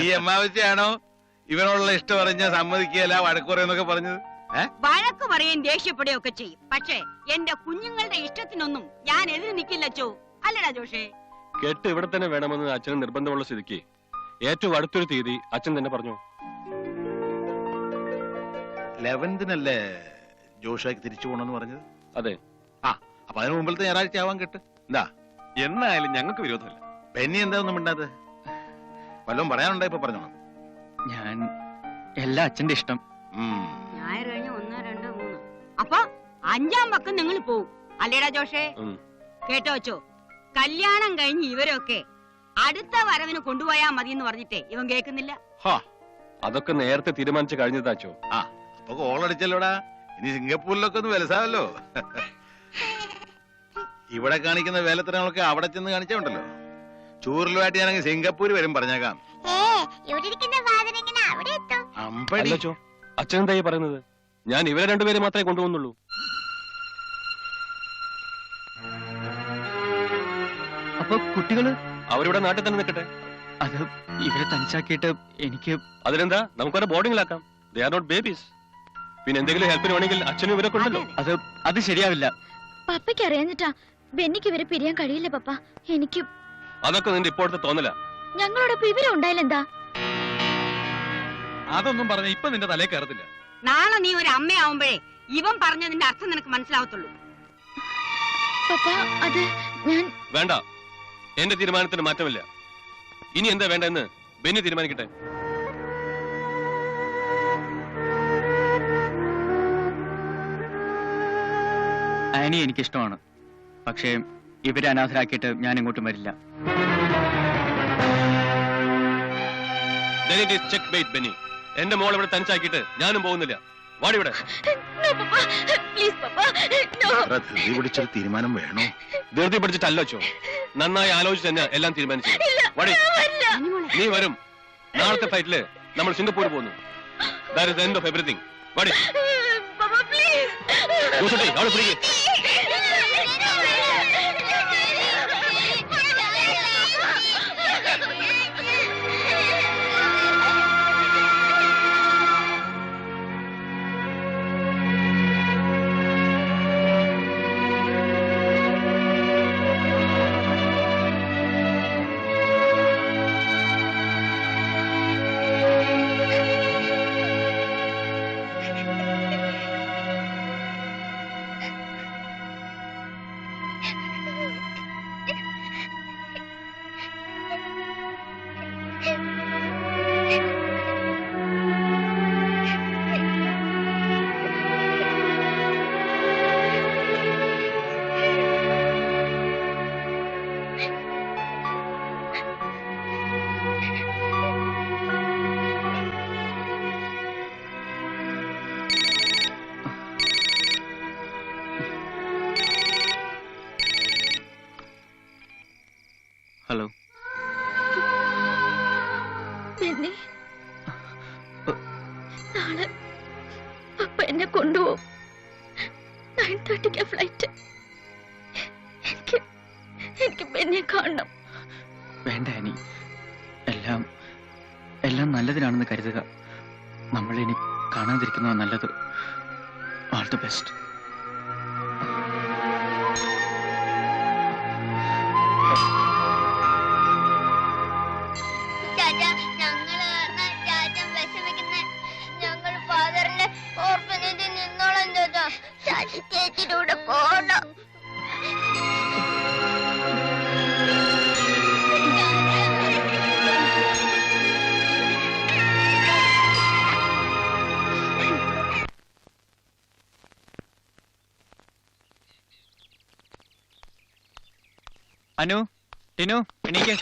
ഈ അമ്മാവച്ചയാണോ ഇവനോടുള്ള ഇഷ്ടം പറഞ്ഞ സമ്മതിക്കുകയല്ല വഴക്കുറയെന്നൊക്കെ പറഞ്ഞത്? വഴക്ക് പറയുകയും ദേഷ്യപ്പെടുകയും ഒക്കെ ചെയ്യും. പക്ഷേ എന്റെ കുഞ്ഞുങ്ങളുടെ ഇഷ്ടത്തിനൊന്നും ഞാൻ എതിര് നിൽക്കില്ല ചോ. അല്ലടാ ജോഷേ? കെട്ട് ഇവിടെ തന്നെ വേണമെന്ന് അച്ഛന് നിർബന്ധമുള്ള സ്ഥിതിക്ക് ഏറ്റവും അടുത്തൊരു തീയതി അച്ഛൻ തന്നെ പറഞ്ഞു. 11-നല്ലേ ജോഷാക്ക് തിരിച്ചു പോണെന്ന് പറഞ്ഞത്? അതെ. അപ്പൊ അതിന് മുമ്പിലത്തെ ഞായറാഴ്ച ആവാൻ കെട്ട്. എന്താ എന്നായാലും ഞങ്ങൾക്ക് വിരോധമില്ല. പെന്നി എന്താ ഒന്നും മിണ്ടാതെ? വല്ലതും പറയാനുണ്ടോ? ഇപ്പൊ പറഞ്ഞോളാം. ഞാൻ എല്ലാ അച്ഛന്റെ ഇഷ്ടം. ഞായർ കഴിഞ്ഞ 1, 2, 3 അപ്പൊ 5-ാം പക്കം നിങ്ങൾ പോവും അല്ലേടാ ജോഷേ? കേട്ടോ അച്ചോ, കല്യാണം കഴിഞ്ഞ് ഇവരൊക്കെ അടുത്ത വരവിന് കൊണ്ടുപോയാ മതി എന്ന് പറഞ്ഞിട്ടേ ഇവൻ കേൾക്കുന്നില്ല. അതൊക്കെ നേരത്തെ തീരുമാനിച്ചു കഴിഞ്ഞതാച്ചോ. അപ്പൊ കോളടിച്ചല്ലോടാ. ഇനി സിംഗപ്പൂരിലൊക്കെ ഒന്ന് വിലസാവല്ലോ. ഇവിടെ കാണിക്കുന്ന വേലത്തരങ്ങളൊക്കെ അവിടെ ചെന്ന് കാണിച്ചുണ്ടല്ലോ. ചൂറിലുമായിട്ട് ഞാനെങ്കിൽ സിംഗപ്പൂര് വരും പറഞ്ഞേക്കാം. അച്ഛനെന്തായി പറയുന്നത്? ഞാൻ ഇവരെ രണ്ടുപേരെ മാത്രമേ കൊണ്ടുപോകുന്നുള്ളൂ. അപ്പൊ കുട്ടികള് അവരിവിടെ നാട്ടിൽ തന്നെ നിൽക്കട്ടെ. അത് ഇവരെ തനിച്ചാക്കിയിട്ട് എനിക്ക് അതിനെന്താ, നമുക്കൊരു ബോർഡിങ്ങിലാക്കാം. They are not babies. പിന്നെ എന്തെങ്കിലും ഹെൽപ്പിന് വേണമെങ്കിൽ അച്ഛനും ഇവരൊക്കെ ഉണ്ടല്ലോ. അത് ശരിയാവില്ല. പപ്പയ്ക്ക് അറിയാഞ്ഞിട്ടാ. ബെന്നിക്ക് ഇവരെ പിരിയാൻ കഴിയില്ല പപ്പ. എനിക്ക് അതൊക്കെ നിന്റെ ഇപ്പോഴത്തെ തോന്നല. ഞങ്ങളോടൊപ്പം ഇവരെ ഉണ്ടായില്ലെന്താ? അതൊന്നും പറഞ്ഞ ഇപ്പൊ നിന്റെ തലേ കയറത്തില്ല. നാളെ നീ ഒരു അമ്മയാവുമ്പോഴേ ഇവൻ പറഞ്ഞതിന്റെ അർത്ഥം നിനക്ക് മനസ്സിലാവത്തുള്ളൂ. പപ്പ അത് ഞാൻ വേണ്ട, എന്റെ തീരുമാനത്തിന് മാറ്റമില്ല. ഇനി എന്താ വേണ്ടെന്ന് ബെന്നി തീരുമാനിക്കട്ടെ. ആനി എനിക്കിഷ്ടമാണ്. പക്ഷേ ഇവരെ അനാഥരാക്കിയിട്ട് ഞാൻ ഇങ്ങോട്ടും വരില്ല. എന്റെ മോൾ ഇവിടെ തനിച്ചാക്കിയിട്ട് ഞാനും പോകുന്നില്ല. വാടിവിടെ. പിടിച്ചൊരു തീരുമാനം വേണോ? ധൃതി പിടിച്ചിട്ടല്ലോ ചോ. നന്നായി ആലോചിച്ച് തന്നെ എല്ലാം തീരുമാനിച്ചു. വാടി. നീ വരും. നാളത്തെ ഫ്ലൈറ്റില് നമ്മൾ സിംഗപ്പൂർ പോകുന്നു. That is the end of everything. വാടി. അവിടെ പിടിക്ക്. ഹലോ. നാളെ പപ്പ എന്നെ കൊണ്ടുപോകും. 9:30 ഫ്ലൈറ്റ്. എനിക്ക് ബെന്നിയെ കാണണം. വേണ്ട ആനി, എല്ലാം നല്ലതിനാണെന്ന് കരുതുക. നമ്മളിനി കാണാതിരിക്കുന്നതാണ് നല്ലത്. All the best. ചേച്ചിയുടെ പോണം. അനു, ടിനു, എണീക്ക്.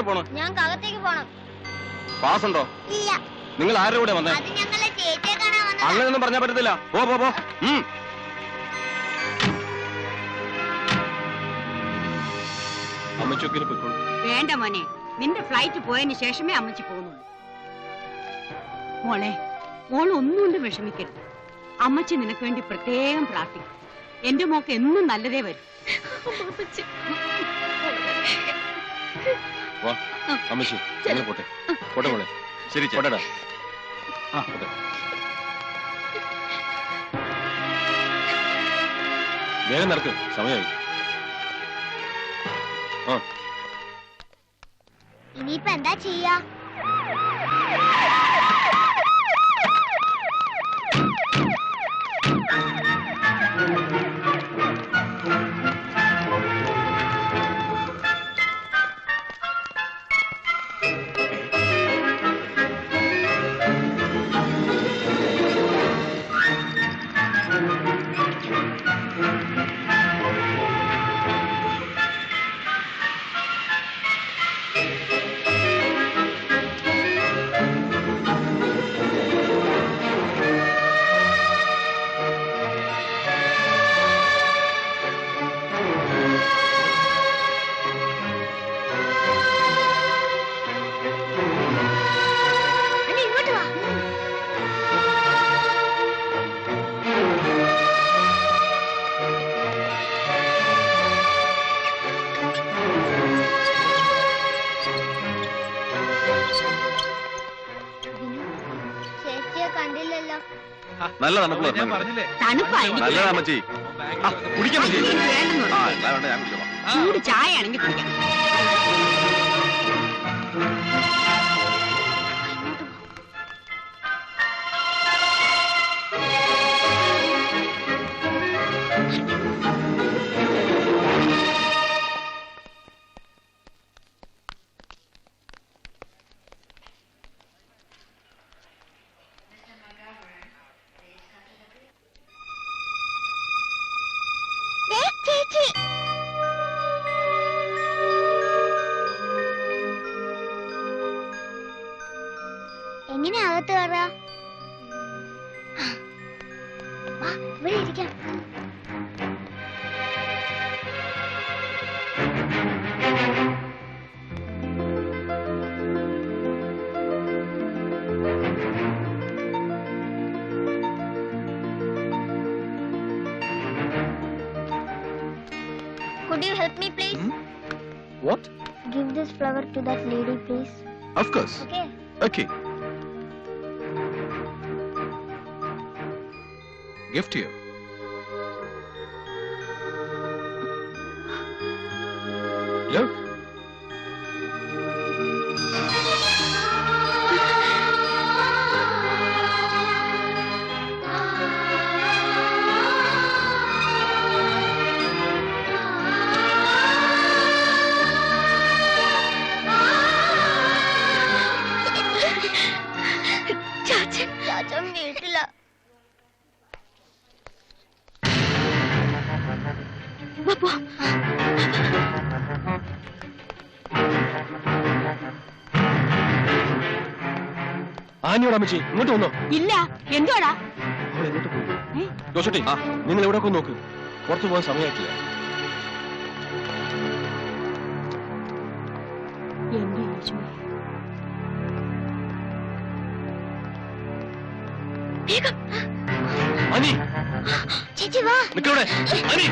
പോണോ? ഞങ്ങൾക്ക് അകത്തേക്ക് പോണം. പാസ് ഉണ്ടോ? ഇല്ല. നിങ്ങൾ ആരുടെ കൂടെ വന്നേ? അത് ഞങ്ങളെ ചേച്ചിയെ കാണാൻ വന്നതാ. അങ്ങനെയൊന്നും പറഞ്ഞാൽ പറ്റത്തില്ല. പോ പോ പോ. അമ്മച്ചൊക്കെ പോയിക്കോളൂ. വേണ്ട മോനെ, നിന്റെ ഫ്ലൈറ്റ് പോയതിന് ശേഷമേ അമ്മച്ചി പോകുന്നുള്ളൂ. മോളെ, മോൾ ഒന്നുകൊണ്ടും വിഷമിക്കരുത്. അമ്മച്ചി നിനക്ക് വേണ്ടി പ്രത്യേകം പ്രാർത്ഥിക്കും. എന്റെ മോക്ക് എന്നും നല്ലതേ വരും. വാ അമ്മച്ചി, ഞങ്ങൾ പോട്ടെ. പോട്ടെ മോളെ. ശരി പോട്ടെടാ. പോട്ടെ. വേഗം നടക്ക്, സമയമായി. ഇനിയിപ്പോ എന്താ ചെയ്യാ? നല്ല തണുപ്പ് ഞാൻ പറഞ്ഞില്ലേ? നല്ലതാ അമ്മച്ചി. കുടിക്കാൻ മതി. ചൂട് ചായ ആണെങ്കിൽ കുടിക്കാം. എങ്ങനെ അകത്ത് കയറാ? ഇവിടെ ഇരിക്കാം. Could you help me, please? What? Give this flower to that lady, please. Of course. Okay. Okay. Gift to you. Look. ചാച്ചൻ വീട്ടില. ആനിയോട് അമ്മച്ചി ഇങ്ങോട്ട് വന്നോ? ഇല്ല. എന്തോടാ? എങ്ങോട്ട് പോയി? ജോസൂട്ടി, നിങ്ങൾ എവിടെയൊക്കെ നോക്ക്. പുറത്തു പോകാൻ സമയമായിട്ടില്ല. എന്റെ യേശുവേ. അനി, ചേച്ചി വാ. നിക്കവിടെ. അനി,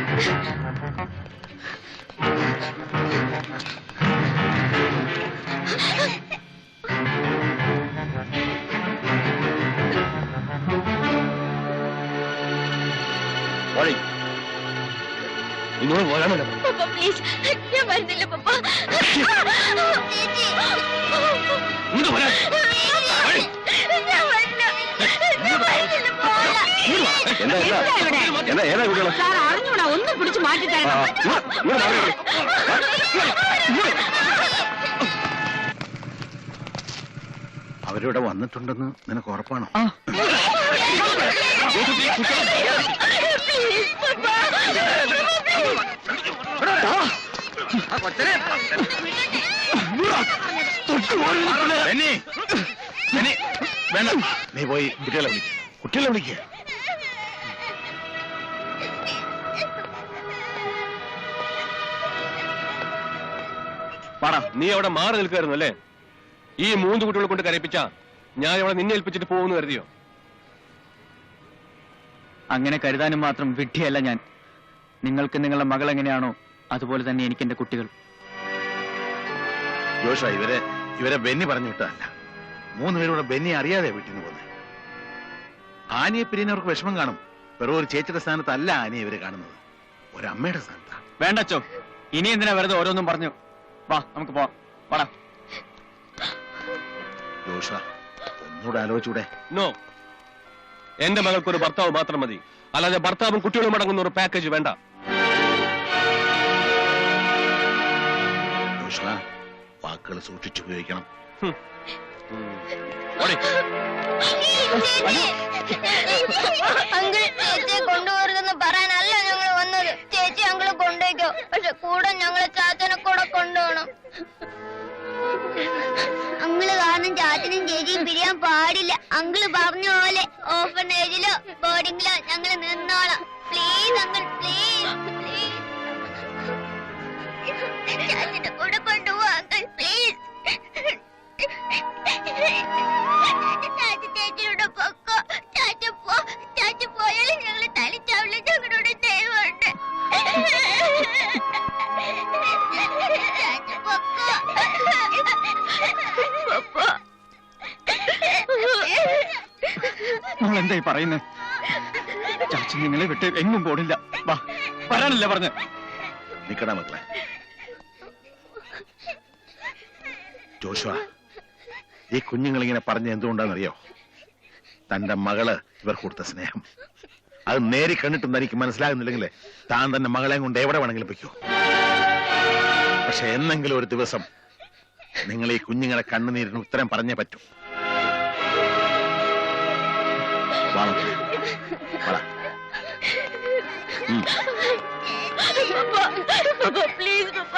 വഴി ഇന്നോട് വരാമല്ലോ. പപ്പ പ്ലീസ്, ഞാൻ വരുന്നില്ല പപ്പ. ചേച്ചി ഇങ്ങോട്ട് വരാൻ. വഴി. ഞാൻ വരില്ല. ഞാൻ വരുന്നില്ല പോല. എന്താ ഏതാ കുട്ടികളെ? സാർ അറിഞ്ഞൂടാ, ഒന്ന് പിടിച്ച് മാറ്റിത്തരണം. അവരിവിടെ വന്നിട്ടുണ്ടെന്ന് നിനക്ക് ഉറപ്പാണോ? ബെന്നി, ബെന്നി, വേണ്ട, നീ പോയി കുട്ടികളെ വിളിക്കുക. പാടാ, നീ അവിടെ മാറി നിൽക്കായിരുന്നു അല്ലേ? ഈ 3 കുട്ടികളെ കൊണ്ട് കരയിപ്പിച്ച ഞാൻ അവിടെ നിന്നെ ഏൽപ്പിച്ചിട്ട് പോകുന്നു കരുതിയോ? അങ്ങനെ കരുതാനും മാത്രം വിഡ്ഢിയല്ല ഞാൻ. നിങ്ങൾക്ക് നിങ്ങളുടെ മകൾ എങ്ങനെയാണോ അതുപോലെ തന്നെ എനിക്ക് എന്റെ കുട്ടികൾ. ജോഷ, ഇവരെ ബെന്നി പറഞ്ഞു വിട്ടതല്ല. 3 പേരുടെ ബെന്നി അറിയാതെ വീട്ടിൽ നിന്ന് പോകുന്നത്. ആനിയെ പിരിയുന്നവർക്ക് വിഷമം കാണും. വെറും ഒരു ചേച്ചിയുടെ സ്ഥാനത്തല്ല ആനിയെ ഇവരെ കാണുന്നത്, ഒരമ്മയുടെ സ്ഥാനത്താണ്. വേണ്ടച്ചോ, ഇനി എന്തിനാ വെറുതെ ഓരോന്നും പറഞ്ഞു? വാ, നമുക്ക് പോവാം. വാടാ. ജോഷ, ഒന്നുകൂടെ ആലോചിച്ചൂടെ? നോ, എന്റെ മകൾക്കൊരു ഭർത്താവ് മാത്രം മതി, അല്ലാതെ ഭർത്താവും കുട്ടികളും അടങ്ങുന്ന ഒരു പാക്കേജ് വേണ്ട. ജോഷ, വാക്കുകൾ സൂക്ഷിച്ചുപയോഗിക്കണം. അങ്കിൾ, ചേച്ചിയെ കൊണ്ടുപോകരുതെന്ന് പറയാനല്ല ഞങ്ങൾ വന്നത്. ചേച്ചി അങ്കിള് കൊണ്ടുപോയിക്കോ, പക്ഷെ കൂടെ ഞങ്ങളെ ചാച്ചനെ കൂടെ കൊണ്ടുപോകണം. അങ്കിള് കാരണം ചാച്ചനും ചേച്ചിയും പിരിയാൻ പാടില്ല. അങ്കിള് പറഞ്ഞ പോലെ ഓഫനേജിലോ ബോർഡിങ്ങിലോ ഞങ്ങള് നിന്നോളാം. Please uncle, please please. ചാച്ചന്റെ കൂടെ കൊണ്ടുപോവാ അങ്കിൾ, പ്ലീസ്. ചാച്ച ചേച്ചിയുടെ പൊക്കോ. ചാച്ച പോയാലും ഞങ്ങള് തലിച്ചാവില്ല. ഞങ്ങളോട് ദൈവമുണ്ട്. ചാച്ച പൊക്കോ. നിങ്ങൾ എന്തായി പറയുന്നത്? ചാച്ചൻ നിങ്ങളെ വിട്ട് എങ്ങും പോടില്ല. വാ, വരാനല്ലേ പറഞ്ഞ്. നിക്കടാ മക്കളെ. ജോഷുവ, ഈ കുഞ്ഞുങ്ങളിങ്ങനെ പറഞ്ഞ എന്തുകൊണ്ടാണെന്നറിയോ? തന്റെ മകള് ഇവർ കൊടുത്ത സ്നേഹം. അത് നേരി കണ്ടിട്ടും തനിക്ക് മനസ്സിലാകുന്നില്ലെങ്കിൽ താൻ തന്നെ മകളെ കൊണ്ട് എവിടെ വേണമെങ്കിലും പൊയ്ക്കോ. പക്ഷെ എന്നെങ്കിലും ഒരു ദിവസം നിങ്ങൾ ഈ കുഞ്ഞുങ്ങളെ കണ്ണുനീരിന് ഉത്തരം പറഞ്ഞേ പറ്റൂ. പ്ലീസ് പപ്പ.